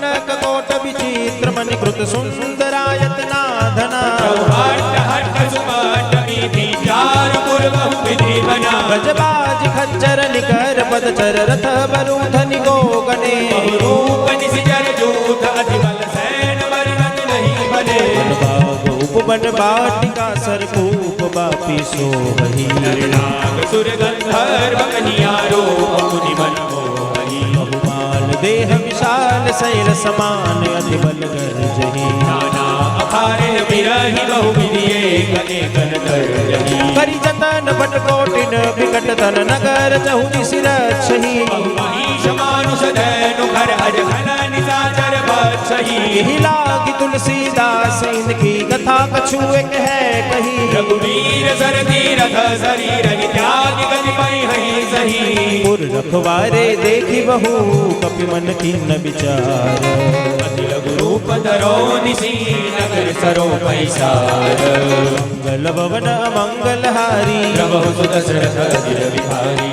कनक coat विचित्र मणिकृत सुंदरायतना धना गजबाज खच्चर निकर पदचर रथ बरूधनि गो गणे उपवन बाटिका सरकूप बापी सोहही सुर गंधर्व कनियारो मुनि मन मोहही बहुमाल देह विशाल शैल समान अधिबल गर्जही नाना अखारे बिरहि बहु विधिये कने कन कर जही करि जतन बट कोटिन विकट तन नगर चहुनि सिरक्षही महिष मानुष धनु घर अज घन निशाचर बक्षही यही लागी तुलसीदास इनकी कथा कछु एक है कही रघुवीर सर तीरथ शरीर त्याग गति पई हहि सही पुर रखवारे देखी बहु कपि मन कीन विचार अति लघु रूप धरो निसी नगर सरो पैसार मंगल भवन मंगलहारी प्रभु सुदशरथ विहारी